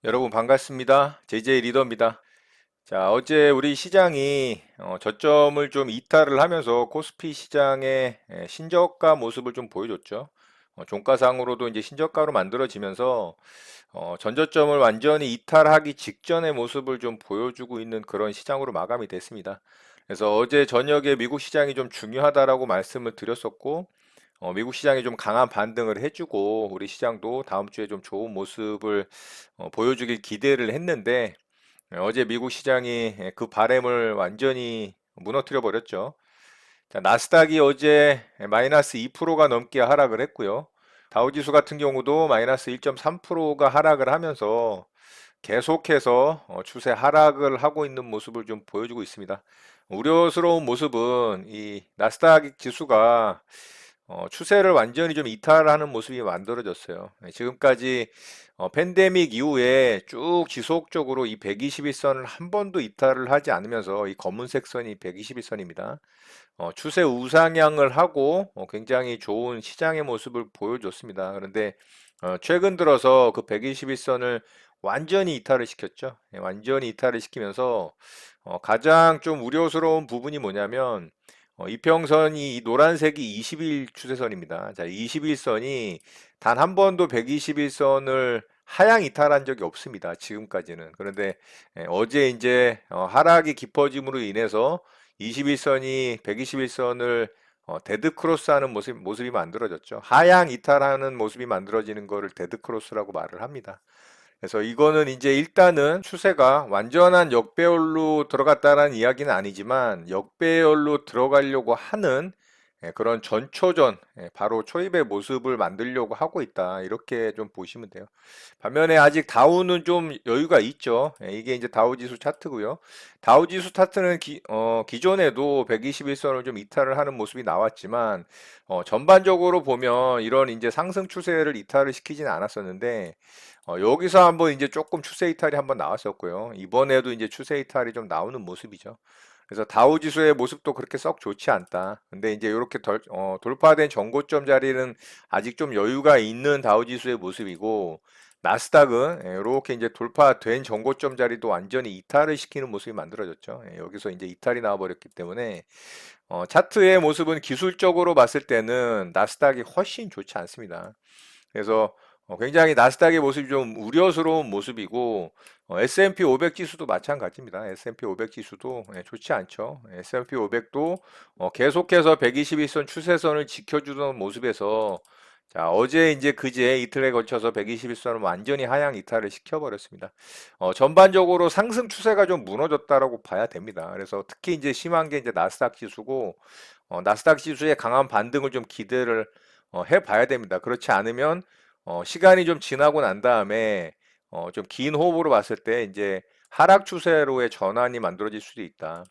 여러분 반갑습니다. JJ 리더입니다. 자, 어제 우리 시장이 저점을 좀 이탈을 하면서 코스피 시장의 신저가 모습을 좀 보여줬죠. 종가상으로도 이제 신저가로 만들어지면서 전저점을 완전히 이탈하기 직전의 모습을 좀 보여주고 있는 그런 시장으로 마감이 됐습니다. 그래서 어제 저녁에 미국 시장이 좀 중요하다라고 말씀을 드렸었고, 미국 시장이 좀 강한 반등을 해주고 우리 시장도 다음 주에 좀 좋은 모습을 보여주길 기대를 했는데 어제 미국 시장이 그 바램을 완전히 무너뜨려 버렸죠. 자, 나스닥이 어제 마이너스 2%가 넘게 하락을 했고요. 다우지수 같은 경우도 마이너스 1.3%가 하락을 하면서 계속해서 추세 하락을 하고 있는 모습을 좀 보여주고 있습니다. 우려스러운 모습은 이 나스닥 지수가 추세를 완전히 좀 이탈하는 모습이 만들어졌어요. 지금까지 팬데믹 이후에 쭉 지속적으로 이 121선을 한 번도 이탈을 하지 않으면서 이 검은색 선이 121선입니다. 추세 우상향을 하고 굉장히 좋은 시장의 모습을 보여줬습니다. 그런데 최근 들어서 그 121선을 완전히 이탈을 시켰죠. 완전히 이탈을 시키면서 가장 좀 우려스러운 부분이 뭐냐면 이평선이 이 노란색이 20일 추세선입니다. 자, 21선이 단 한 번도 121선을 하향 이탈한 적이 없습니다. 지금까지는. 그런데 어제 이제 하락이 깊어짐으로 인해서 21선이 121선을 데드크로스하는 모습이 만들어졌죠. 하향 이탈하는 모습이 만들어지는 거를 데드크로스라고 말을 합니다. 그래서 이거는 이제 일단은 추세가 완전한 역배열로 들어갔다라는 이야기는 아니지만 역배열로 들어가려고 하는 그런 전초전, 바로 초입의 모습을 만들려고 하고 있다. 이렇게 좀 보시면 돼요. 반면에 아직 다우는 좀 여유가 있죠. 이게 이제 다우 지수 차트고요. 다우 지수 차트는 기존에도 121선을 좀 이탈을 하는 모습이 나왔지만 전반적으로 보면 이런 이제 상승 추세를 이탈을 시키지는 않았었는데 여기서 한번 이제 조금 추세 이탈이 한번 나왔었고요. 이번에도 이제 추세 이탈이 좀 나오는 모습이죠. 그래서 다우 지수의 모습도 그렇게 썩 좋지 않다. 근데 이제 이렇게 돌파된 전고점 자리는 아직 좀 여유가 있는 다우 지수의 모습이고, 나스닥은 이렇게 이제 돌파된 전고점 자리도 완전히 이탈을 시키는 모습이 만들어졌죠. 여기서 이제 이탈이 나와버렸기 때문에 차트의 모습은 기술적으로 봤을 때는 나스닥이 훨씬 좋지 않습니다. 그래서 굉장히 나스닥의 모습이 좀 우려스러운 모습이고 S&P 500 지수도 마찬가지입니다. S&P 500 지수도 좋지 않죠. S&P 500도 계속해서 121선 추세선을 지켜주던 모습에서 자, 어제 이제 그제 이틀에 걸쳐서 121선을 완전히 하향 이탈을 시켜버렸습니다. 전반적으로 상승 추세가 좀 무너졌다라고 봐야 됩니다. 그래서 특히 이제 심한 게 이제 나스닥 지수고 나스닥 지수의 강한 반등을 좀 기대를 해봐야 됩니다. 그렇지 않으면 시간이 좀 지나고 난 다음에 좀 긴 호흡으로 봤을 때 이제 하락 추세로의 전환이 만들어질 수도 있다.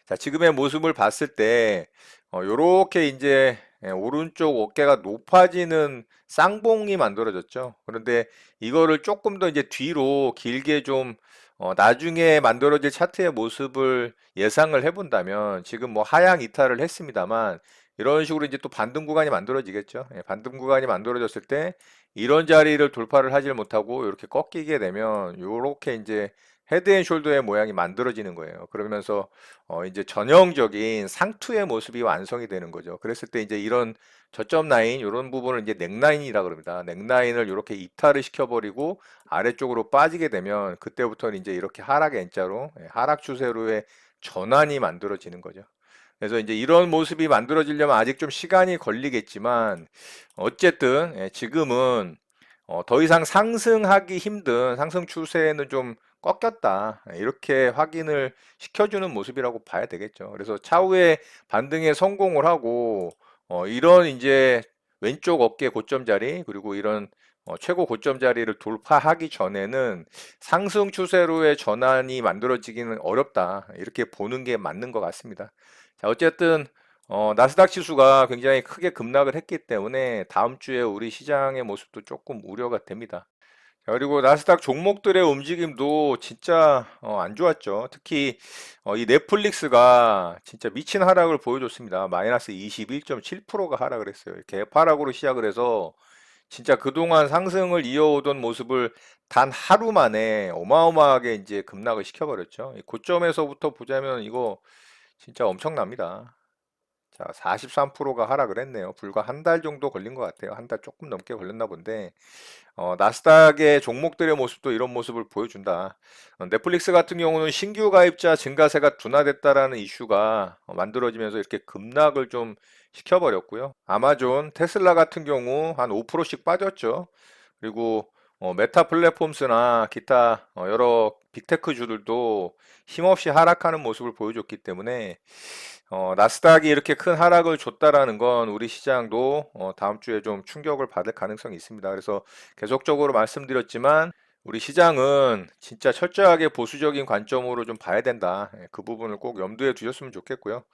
자, 지금의 모습을 봤을 때 요렇게 이제 오른쪽 어깨가 높아지는 쌍봉이 만들어졌죠. 그런데 이거를 조금 더 이제 뒤로 길게 좀 나중에 만들어질 차트의 모습을 예상을 해본다면 지금 뭐 하향 이탈을 했습니다만 이런 식으로 이제 또 반등 구간이 만들어지겠죠. 반등 구간이 만들어졌을 때 이런 자리를 돌파를 하질 못하고 이렇게 꺾이게 되면 요렇게 이제 헤드앤숄더의 모양이 만들어지는 거예요. 그러면서 이제 전형적인 상투의 모습이 완성이 되는 거죠. 그랬을 때 이제 이런 저점 라인 이런 부분을 이제 넥라인이라 그럽니다. 넥라인을 이렇게 이탈을 시켜버리고 아래쪽으로 빠지게 되면 그때부터는 이제 이렇게 하락 N자로 하락 추세로의 전환이 만들어지는 거죠. 그래서 이제 이런 모습이 만들어지려면 아직 좀 시간이 걸리겠지만 어쨌든 지금은 더 이상 상승하기 힘든 상승 추세는 좀 꺾였다. 이렇게 확인을 시켜주는 모습이라고 봐야 되겠죠. 그래서 차후에 반등에 성공을 하고 이런 이제 왼쪽 어깨 고점 자리 그리고 이런 최고 고점 자리를 돌파하기 전에는 상승 추세로의 전환이 만들어지기는 어렵다. 이렇게 보는 게 맞는 것 같습니다. 자, 어쨌든 나스닥 지수가 굉장히 크게 급락을 했기 때문에 다음 주에 우리 시장의 모습도 조금 우려가 됩니다. 자, 그리고 나스닥 종목들의 움직임도 진짜 안 좋았죠. 특히 이 넷플릭스가 진짜 미친 하락을 보여줬습니다. 마이너스 21.7%가 하락을 했어요. 개파락으로 시작을 해서 진짜 그동안 상승을 이어오던 모습을 단 하루 만에 어마어마하게 이제 급락을 시켜버렸죠. 이 고점에서부터 보자면 이거 진짜 엄청납니다. 자, 43%가 하락을 했네요. 불과 한 달 정도 걸린 것 같아요. 한 달 조금 넘게 걸렸나 본데, 나스닥의 종목들의 모습도 이런 모습을 보여준다. 넷플릭스 같은 경우는 신규 가입자 증가세가 둔화됐다라는 이슈가 만들어지면서 이렇게 급락을 좀 시켜버렸고요. 아마존, 테슬라 같은 경우 한 5%씩 빠졌죠. 그리고 메타 플랫폼스나 기타 여러 빅테크주들도 힘없이 하락하는 모습을 보여줬기 때문에 나스닥이 이렇게 큰 하락을 줬다라는 건 우리 시장도 다음 주에 좀 충격을 받을 가능성이 있습니다. 그래서 계속적으로 말씀드렸지만 우리 시장은 진짜 철저하게 보수적인 관점으로 좀 봐야 된다. 예, 그 부분을 꼭 염두에 두셨으면 좋겠고요.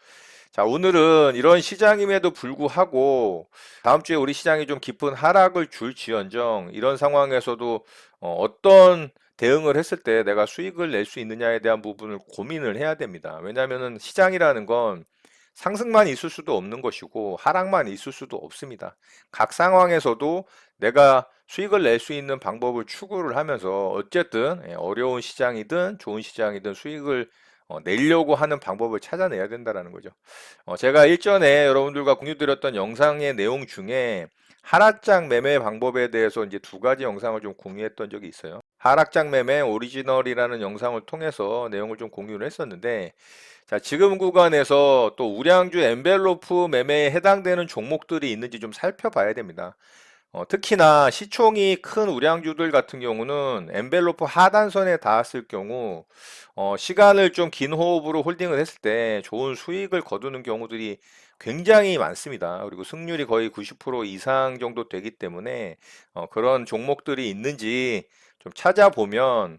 자, 오늘은 이런 시장임에도 불구하고 다음 주에 우리 시장이 좀 깊은 하락을 줄지언정 이런 상황에서도 어떤 대응을 했을 때 내가 수익을 낼 수 있느냐에 대한 부분을 고민을 해야 됩니다. 왜냐하면 시장이라는 건 상승만 있을 수도 없는 것이고 하락만 있을 수도 없습니다. 각 상황에서도 내가 수익을 낼 수 있는 방법을 추구를 하면서 어쨌든 어려운 시장이든 좋은 시장이든 수익을 내려고 하는 방법을 찾아내야 된다라는 거죠. 제가 일전에 여러분들과 공유드렸던 영상의 내용 중에 하락장 매매 방법에 대해서 이제 두 가지 영상을 좀 공유했던 적이 있어요. 하락장 매매 오리지널이라는 영상을 통해서 내용을 좀 공유를 했었는데, 자, 지금 구간에서 또 우량주 엔벨로프 매매에 해당되는 종목들이 있는지 좀 살펴봐야 됩니다. 특히나 시총이 큰 우량주들 같은 경우는 엔벨로프 하단선에 닿았을 경우 시간을 좀 긴 호흡으로 홀딩을 했을 때 좋은 수익을 거두는 경우들이 굉장히 많습니다. 그리고 승률이 거의 90% 이상 정도 되기 때문에 그런 종목들이 있는지 좀 찾아보면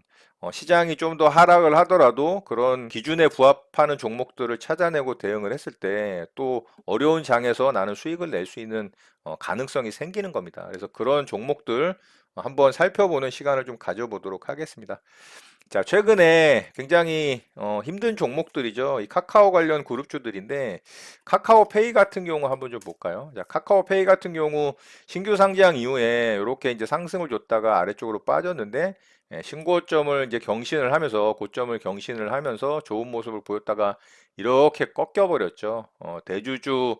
시장이 좀 더 하락을 하더라도 그런 기준에 부합하는 종목들을 찾아내고 대응을 했을 때 또 어려운 장에서 나는 수익을 낼 수 있는 가능성이 생기는 겁니다. 그래서 그런 종목들 한번 살펴보는 시간을 좀 가져보도록 하겠습니다. 자, 최근에 굉장히 힘든 종목들이죠. 이 카카오 관련 그룹주들인데 카카오페이 같은 경우 한번 좀 볼까요? 자, 카카오페이 같은 경우 신규 상장 이후에 이렇게 이제 상승을 줬다가 아래쪽으로 빠졌는데 신고점을 이제 경신을 하면서 고점을 경신을 하면서 좋은 모습을 보였다가 이렇게 꺾여 버렸죠. 대주주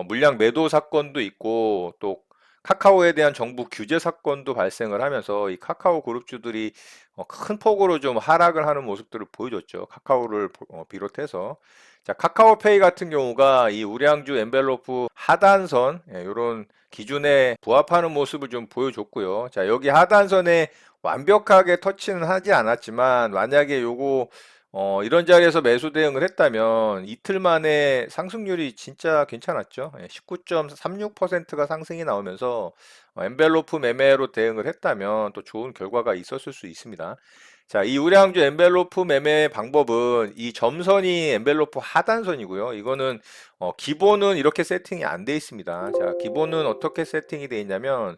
물량 매도 사건도 있고 또 카카오에 대한 정부 규제 사건도 발생을 하면서 이 카카오 그룹주들이 큰 폭으로 좀 하락을 하는 모습들을 보여줬죠. 카카오를 비롯해서. 자, 카카오페이 같은 경우가 이 우량주 엔벨로프 하단선, 이런 기준에 부합하는 모습을 좀 보여줬고요. 자, 여기 하단선에 완벽하게 터치는 하지 않았지만, 만약에 요거 이런 자리에서 매수 대응을 했다면 이틀 만에 상승률이 진짜 괜찮았죠. 19.36%가 상승이 나오면서 엔벨로프 매매로 대응을 했다면 또 좋은 결과가 있었을 수 있습니다. 자, 이 우량주 엔벨로프 매매 방법은 이 점선이 엔벨로프 하단선이고요. 이거는 기본은 이렇게 세팅이 안 돼 있습니다. 자, 기본은 어떻게 세팅이 돼 있냐면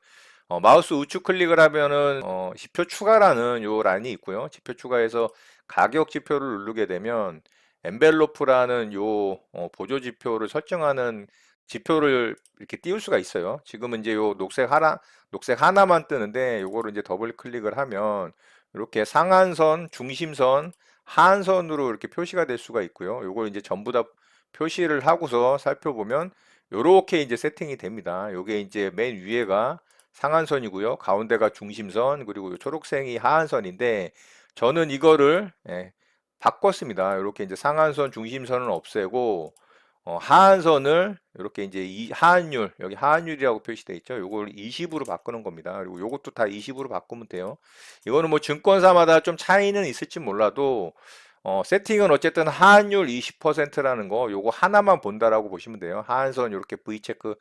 마우스 우측 클릭을 하면은 지표 추가라는 요 란이 있고요. 지표 추가해서 가격 지표를 누르게 되면 엔벨로프라는 요 보조 지표를 설정하는 지표를 이렇게 띄울 수가 있어요. 지금은 이제 요 녹색 하나만 뜨는데 요거를 이제 더블 클릭을 하면 이렇게 상한선, 중심선, 하한선으로 이렇게 표시가 될 수가 있고요. 요걸 이제 전부 다 표시를 하고서 살펴보면 요렇게 이제 세팅이 됩니다. 요게 이제 맨 위에가 상한선이고요. 가운데가 중심선, 그리고 요 초록색이 하한선인데 저는 이거를 바꿨습니다. 이렇게 이제 상한선, 중심선은 없애고 하한선을 이렇게 이제 이 하한율, 여기 하한율이라고 표시되어 있죠. 요걸 20으로 바꾸는 겁니다. 그리고 요것도 다 20으로 바꾸면 돼요. 이거는 뭐 증권사마다 좀 차이는 있을지 몰라도 세팅은 어쨌든 하한율 20%라는 거 요거 하나만 본다라고 보시면 돼요. 하한선 이렇게 V 체크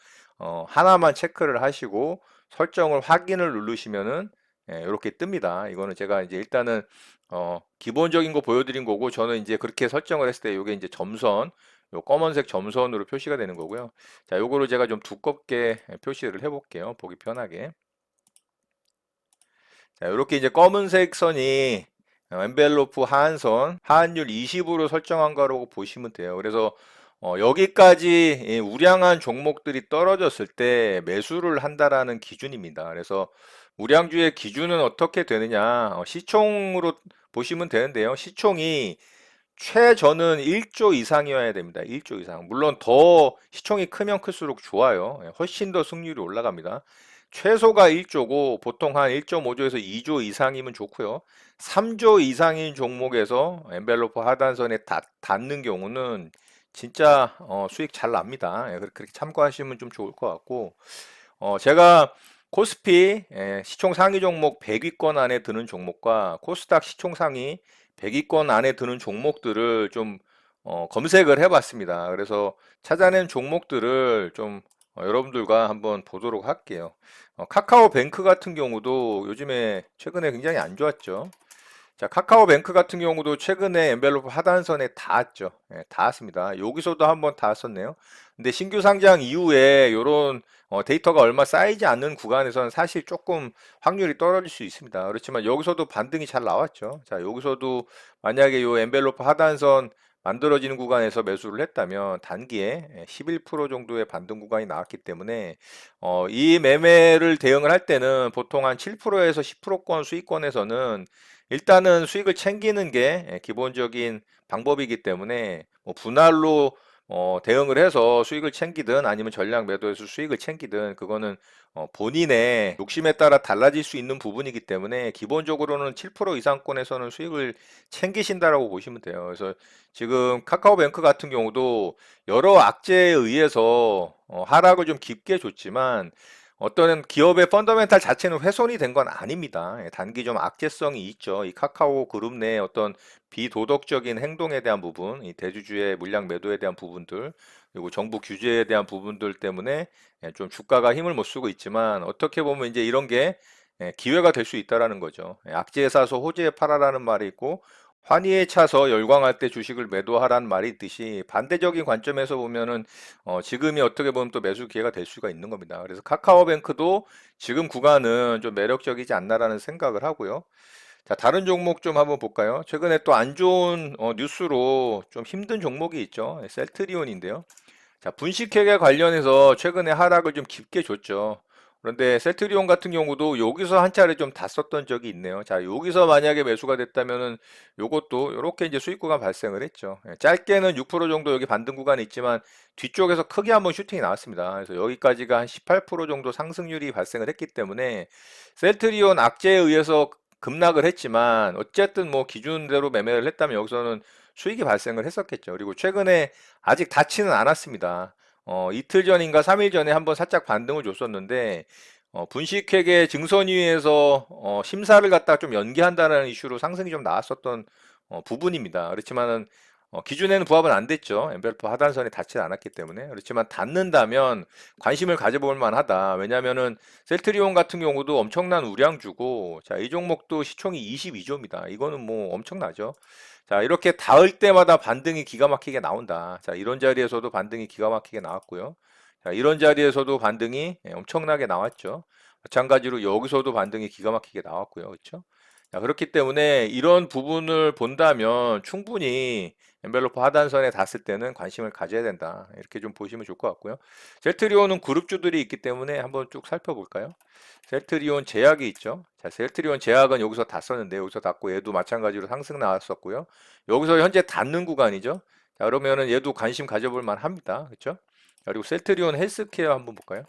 하나만 체크를 하시고 설정을 확인을 누르시면은 이렇게 뜹니다. 이거는 제가 이제 일단은 기본적인 거 보여드린 거고 저는 이제 그렇게 설정을 했을 때 요게 이제 점선 요 검은색 점선으로 표시가 되는 거고요. 자, 요거를 제가 좀 두껍게 표시를 해볼게요. 보기 편하게. 자, 이렇게 이제 검은색 선이 엔벨로프 하한선, 하한율 20으로 설정한 거라고 보시면 돼요. 그래서 여기까지 우량한 종목들이 떨어졌을 때 매수를 한다라는 기준입니다. 그래서 우량주의 기준은 어떻게 되느냐? 시총으로 보시면 되는데요. 시총이 최저는 1조 이상이어야 됩니다. 1조 이상. 물론 더 시총이 크면 클수록 좋아요. 훨씬 더 승률이 올라갑니다. 최소가 1조고 보통 한 1.5조에서 2조 이상이면 좋고요. 3조 이상인 종목에서 엔벨로프 하단선에 닿는 경우는 진짜 수익 잘 납니다. 그렇게 참고하시면 좀 좋을 것 같고 제가 코스피 시총 상위 종목 100위권 안에 드는 종목과 코스닥 시총 상위 100위권 안에 드는 종목들을 좀 검색을 해봤습니다. 그래서 찾아낸 종목들을 좀 여러분들과 한번 보도록 할게요. 카카오뱅크 같은 경우도 요즘에 최근에 굉장히 안 좋았죠. 자, 카카오뱅크 같은 경우도 최근에 엔벨로프 하단선에 닿았죠. 닿았습니다. 여기서도 한번 닿았었네요. 근데 신규 상장 이후에 이런 데이터가 얼마 쌓이지 않는 구간에서는 사실 조금 확률이 떨어질 수 있습니다. 그렇지만 여기서도 반등이 잘 나왔죠. 자, 여기서도 만약에 이 엔벨로프 하단선 만들어지는 구간에서 매수를 했다면 단기에 11% 정도의 반등 구간이 나왔기 때문에 이 매매를 대응을 할 때는 보통 한 7%에서 10%권 수익권에서는 일단은 수익을 챙기는 게 기본적인 방법이기 때문에 뭐 분할로 대응을 해서 수익을 챙기든 아니면 전량 매도해서 수익을 챙기든 그거는 본인의 욕심에 따라 달라질 수 있는 부분이기 때문에 기본적으로는 7% 이상권에서는 수익을 챙기신다라고 보시면 돼요. 그래서 지금 카카오뱅크 같은 경우도 여러 악재에 의해서 하락을 좀 깊게 줬지만 어떤 기업의 펀더멘탈 자체는 훼손이 된 건 아닙니다. 단기 좀 악재성이 있죠. 이 카카오 그룹 내에 어떤 비도덕적인 행동에 대한 부분, 이 대주주의 물량 매도에 대한 부분들, 그리고 정부 규제에 대한 부분들 때문에 좀 주가가 힘을 못 쓰고 있지만 어떻게 보면 이제 이런 게 기회가 될 수 있다라는 거죠. 악재에 사서 호재에 팔아라는 말이 있고 환희에 차서 열광할 때 주식을 매도하라는 말이 있듯이 반대적인 관점에서 보면은 지금이 어떻게 보면 또 매수 기회가 될 수가 있는 겁니다. 그래서 카카오뱅크도 지금 구간은 좀 매력적이지 않나라는 생각을 하고요. 자, 다른 종목 좀 한번 볼까요? 최근에 또 안 좋은 뉴스로 좀 힘든 종목이 있죠. 셀트리온인데요. 자, 분식회계 관련해서 최근에 하락을 좀 깊게 줬죠. 그런데 셀트리온 같은 경우도 여기서 한 차례 좀 დას었던 적이 있네요. 자, 여기서 만약에 매수가 됐다면은 요것도 이렇게 이제 수익 구간 발생을 했죠. 짧게는 6% 정도 여기 반등 구간이 있지만 뒤쪽에서 크게 한번 슈팅이 나왔습니다. 그래서 여기까지가 한 18% 정도 상승률이 발생을 했기 때문에 셀트리온 악재에 의해서 급락을 했지만 어쨌든 뭐 기준대로 매매를 했다면 여기서는 수익이 발생을 했었겠죠. 그리고 최근에 아직 닿지는 않았습니다. 이틀 전인가 3일 전에 한번 살짝 반등을 줬었는데 분식회계 증선위에서 심사를 갖다가 좀 연기한다는 이슈로 상승이 좀 나왔었던 부분입니다. 그렇지만은 기준에는 부합은 안 됐죠. 엠벨프 하단선이 닿지 않았기 때문에. 그렇지만 닿는다면 관심을 가져볼 만하다. 왜냐면은 셀트리온 같은 경우도 엄청난 우량주고, 자, 이 종목도 시총이 22조입니다. 이거는 뭐 엄청나죠. 자, 이렇게 닿을 때마다 반등이 기가 막히게 나온다. 자, 이런 자리에서도 반등이 기가 막히게 나왔고요. 자, 이런 자리에서도 반등이 엄청나게 나왔죠. 마찬가지로 여기서도 반등이 기가 막히게 나왔고요. 그렇죠? 자, 그렇기 때문에 이런 부분을 본다면 충분히 엔벨로프 하단선에 닿았을 때는 관심을 가져야 된다. 이렇게 좀 보시면 좋을 것 같고요. 셀트리온은 그룹주들이 있기 때문에 한번 쭉 살펴볼까요? 셀트리온 제약이 있죠. 자, 셀트리온 제약은 여기서 닿았었는데 여기서 닿고 얘도 마찬가지로 상승 나왔었고요. 여기서 현재 닿는 구간이죠. 자, 그러면은 얘도 관심 가져볼 만합니다. 그렇죠? 그리고 셀트리온 헬스케어 한번 볼까요?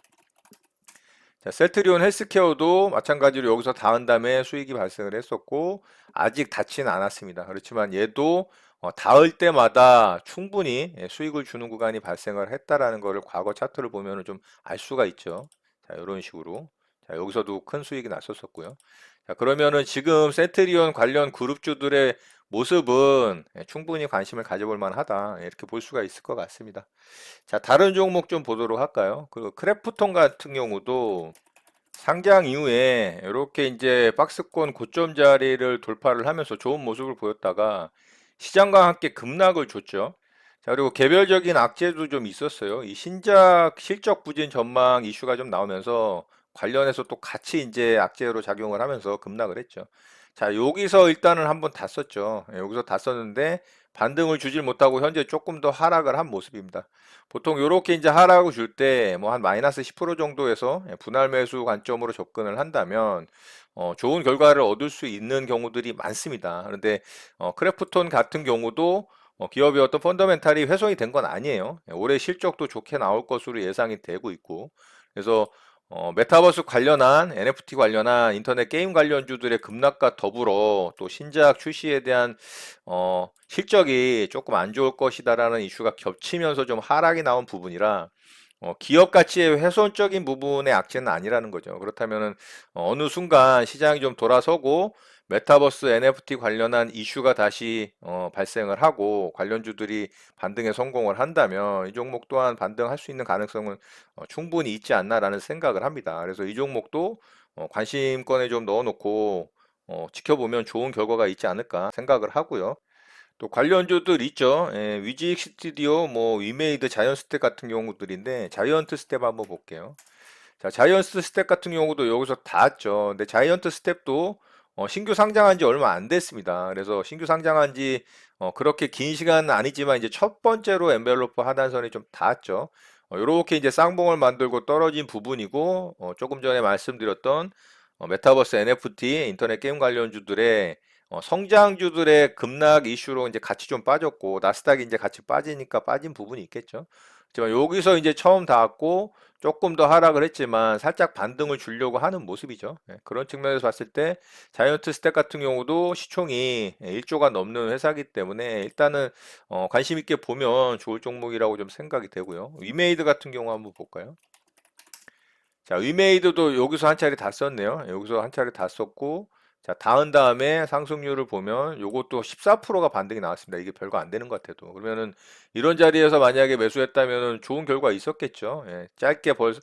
자, 셀트리온 헬스케어도 마찬가지로 여기서 닿은 다음에 수익이 발생을 했었고 아직 닿지는 않았습니다. 그렇지만 얘도 닿을 때마다 충분히 수익을 주는 구간이 발생을 했다라는 것을 과거 차트를 보면 좀 알 수가 있죠. 자, 이런 식으로. 자, 여기서도 큰 수익이 났었었고요. 자, 그러면은 지금 셀트리온 관련 그룹주들의 모습은 충분히 관심을 가져볼 만하다. 이렇게 볼 수가 있을 것 같습니다. 자, 다른 종목 좀 보도록 할까요? 그리고 크래프톤 같은 경우도 상장 이후에 이렇게 이제 박스권 고점 자리를 돌파를 하면서 좋은 모습을 보였다가 시장과 함께 급락을 줬죠. 자, 그리고 개별적인 악재도 좀 있었어요. 이 신작 실적 부진 전망 이슈가 좀 나오면서 관련해서 또 같이 이제 악재로 작용을 하면서 급락을 했죠. 자, 여기서 일단은 한번 닿았었죠. 여기서 닿았었는데 반등을 주질 못하고 현재 조금 더 하락을 한 모습입니다. 보통 이렇게 이제 하락을 줄 때 뭐 한 마이너스 10% 정도에서 분할 매수 관점으로 접근을 한다면 좋은 결과를 얻을 수 있는 경우들이 많습니다. 그런데 크래프톤 같은 경우도 기업의 어떤 펀더멘탈이 훼손이 된 건 아니에요. 올해 실적도 좋게 나올 것으로 예상이 되고 있고, 그래서 메타버스 관련한 NFT 관련한 인터넷 게임 관련주들의 급락과 더불어 또 신작 출시에 대한 실적이 조금 안 좋을 것이다라는 이슈가 겹치면서 좀 하락이 나온 부분이라 기업 가치의 훼손적인 부분의 악재는 아니라는 거죠. 그렇다면은 어느 순간 시장이 좀 돌아서고 메타버스 NFT 관련한 이슈가 다시 발생을 하고 관련주들이 반등에 성공을 한다면 이 종목 또한 반등할 수 있는 가능성은 충분히 있지 않나라는 생각을 합니다. 그래서 이 종목도 관심권에 좀 넣어놓고 지켜보면 좋은 결과가 있지 않을까 생각을 하고요. 또 관련주들 있죠. 예, 위직 스튜디오, 뭐 위메이드, 자이언트 스텝 같은 경우들인데 자이언트 스텝 한번 볼게요. 자, 자이언트 스텝 같은 경우도 여기서 닿았죠. 근데 자이언트 스텝도 신규 상장한 지 얼마 안 됐습니다. 그래서 신규 상장한 지 그렇게 긴 시간은 아니지만 이제 첫 번째로 엔벨로프 하단선이 좀 닿았죠. 이렇게 이제 쌍봉을 만들고 떨어진 부분이고 조금 전에 말씀드렸던 메타버스 NFT 인터넷 게임 관련주들의 성장주들의 급락 이슈로 이제 같이 좀 빠졌고 나스닥이 이제 같이 빠지니까 빠진 부분이 있겠죠. 하지만 여기서 이제 처음 닿았고 조금 더 하락을 했지만 살짝 반등을 주려고 하는 모습이죠. 예, 그런 측면에서 봤을 때 자이언트 스택 같은 경우도 시총이 1조가 넘는 회사이기 때문에 일단은 관심 있게 보면 좋을 종목이라고 좀 생각이 되고요. 위메이드 같은 경우 한번 볼까요? 자, 위메이드도 여기서 한 차례 다 썼네요. 여기서 한 차례 다 썼고, 자, 닿은 다음에 상승률을 보면 요것도 14%가 반등이 나왔습니다. 이게 별거 안 되는 것 같아도. 그러면은 이런 자리에서 만약에 매수했다면은 좋은 결과 있었겠죠. 예, 짧게 벌써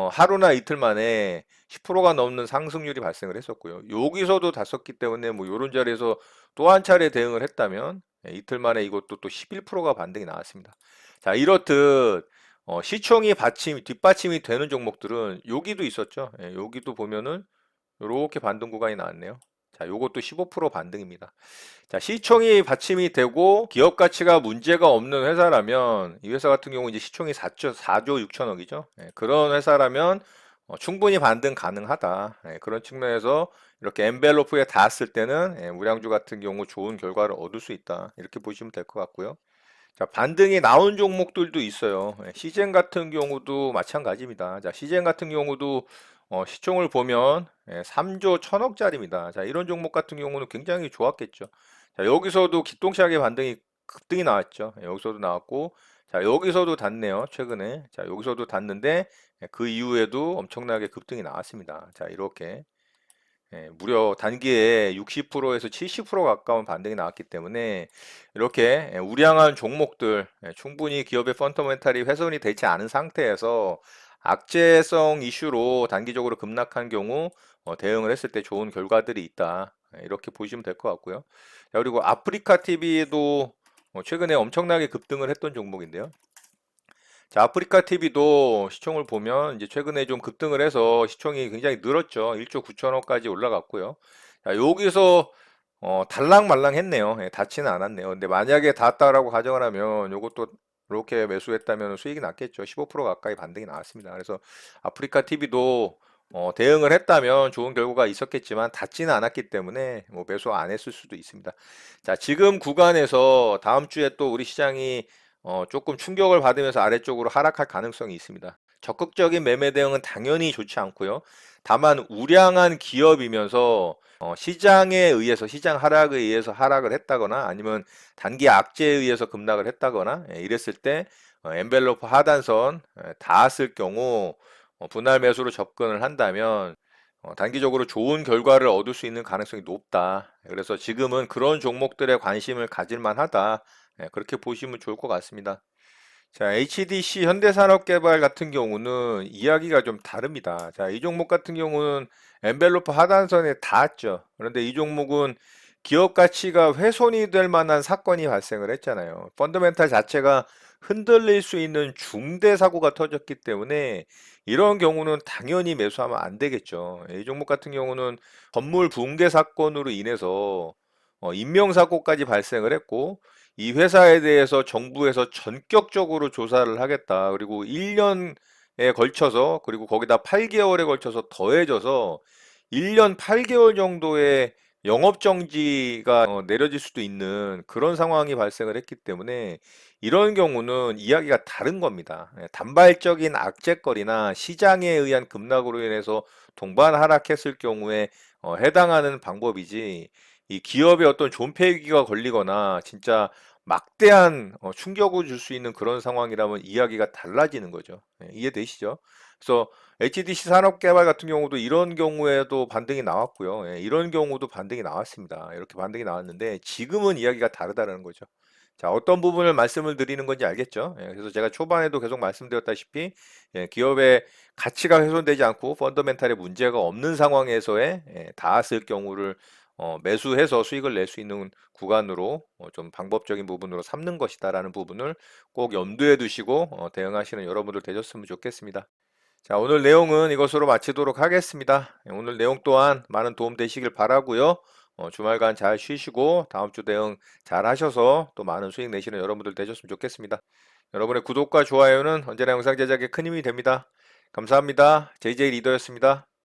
하루나 이틀 만에 10%가 넘는 상승률이 발생을 했었고요. 여기서도 다 썼기 때문에 뭐 요런 자리에서 또 한 차례 대응을 했다면 이틀 만에 이것도 또 11%가 반등이 나왔습니다. 자, 이렇듯 시총이 뒷받침이 되는 종목들은 여기도 있었죠. 예, 여기도 보면은 이렇게 반등 구간이 나왔네요. 자, 요것도 15% 반등입니다. 자, 시총이 받침이 되고 기업 가치가 문제가 없는 회사라면 이 회사 같은 경우 이제 시총이 4조 6천억이죠. 예, 그런 회사라면 충분히 반등 가능하다. 예, 그런 측면에서 이렇게 엔벨로프에 닿았을 때는 우량주 같은 경우 좋은 결과를 얻을 수 있다. 이렇게 보시면 될 것 같고요. 자, 반등이 나온 종목들도 있어요. 시젠 같은 경우도 마찬가지입니다. 자, 시젠 같은 경우도 시총을 보면 3조 1천억짜리입니다. 자, 이런 종목 같은 경우는 굉장히 좋았겠죠. 자, 여기서도 기똥차게 반등이 급등이 나왔죠. 여기서도 나왔고, 자, 여기서도 닿네요. 최근에. 자, 여기서도 닿는데 그 이후에도 엄청나게 급등이 나왔습니다. 자, 이렇게. 무려 단기에 60%에서 70% 가까운 반등이 나왔기 때문에 이렇게 우량한 종목들 충분히 기업의 펀더멘탈이 훼손이 되지 않은 상태에서 악재성 이슈로 단기적으로 급락한 경우 대응을 했을 때 좋은 결과들이 있다. 이렇게 보시면 될 것 같고요. 자, 그리고 아프리카 TV도 최근에 엄청나게 급등을 했던 종목인데요. 자, 아프리카 TV도 시총을 보면 이제 최근에 좀 급등을 해서 시총이 굉장히 늘었죠. 1조 9천억까지 올라갔고요. 자, 여기서 달랑말랑 했네요. 예, 닿지는 않았네요. 근데 만약에 닿았다라고 가정을 하면 이것도 이렇게 매수했다면 수익이 났겠죠. 15% 가까이 반등이 나왔습니다. 그래서 아프리카 TV도 대응을 했다면 좋은 결과가 있었겠지만 닿지는 않았기 때문에 뭐 매수 안 했을 수도 있습니다. 자, 지금 구간에서 다음 주에 또 우리 시장이 조금 충격을 받으면서 아래쪽으로 하락할 가능성이 있습니다. 적극적인 매매 대응은 당연히 좋지 않고요. 다만 우량한 기업이면서 시장에 의해서 시장 하락에 의해서 하락을 했다거나 아니면 단기 악재에 의해서 급락을 했다거나 이랬을 때 엔벨로프 하단선 닿았을 경우 분할 매수로 접근을 한다면 단기적으로 좋은 결과를 얻을 수 있는 가능성이 높다. 그래서 지금은 그런 종목들에 관심을 가질 만하다. 그렇게 보시면 좋을 것 같습니다. 자, HDC 현대산업개발 같은 경우는 이야기가 좀 다릅니다. 자, 이 종목 같은 경우는 엔벨로프 하단선에 닿았죠. 그런데 이 종목은 기업 가치가 훼손이 될 만한 사건이 발생을 했잖아요. 펀더멘탈 자체가 흔들릴 수 있는 중대 사고가 터졌기 때문에 이런 경우는 당연히 매수하면 안 되겠죠. 이 종목 같은 경우는 건물 붕괴 사건으로 인해서 인명사고까지 발생을 했고 이 회사에 대해서 정부에서 전격적으로 조사를 하겠다. 그리고 1년에 걸쳐서 그리고 거기다 8개월에 걸쳐서 더해져서 1년 8개월 정도의 영업정지가 내려질 수도 있는 그런 상황이 발생을 했기 때문에 이런 경우는 이야기가 다른 겁니다. 단발적인 악재거리나 시장에 의한 급락으로 인해서 동반 하락했을 경우에 해당하는 방법이지 이 기업의 어떤 존폐위기가 걸리거나 진짜 막대한 충격을 줄 수 있는 그런 상황이라면 이야기가 달라지는 거죠. 이해되시죠? 그래서 HDC 산업개발 같은 경우도 이런 경우에도 반등이 나왔고요. 이런 경우도 반등이 나왔습니다. 이렇게 반등이 나왔는데 지금은 이야기가 다르다는 거죠. 자, 어떤 부분을 말씀을 드리는 건지 알겠죠? 그래서 제가 초반에도 계속 말씀드렸다시피 기업의 가치가 훼손되지 않고 펀더멘탈에 문제가 없는 상황에서의 닿았을 경우를 매수해서 수익을 낼 수 있는 구간으로 좀 방법적인 부분으로 삼는 것이다라는 부분을 꼭 염두에 두시고 대응하시는 여러분들 되셨으면 좋겠습니다. 자, 오늘 내용은 이것으로 마치도록 하겠습니다. 오늘 내용 또한 많은 도움 되시길 바라고요. 주말간 잘 쉬시고 다음 주 대응 잘 하셔서 또 많은 수익 내시는 여러분들 되셨으면 좋겠습니다. 여러분의 구독과 좋아요는 언제나 영상 제작에 큰 힘이 됩니다. 감사합니다. JJ 리더였습니다.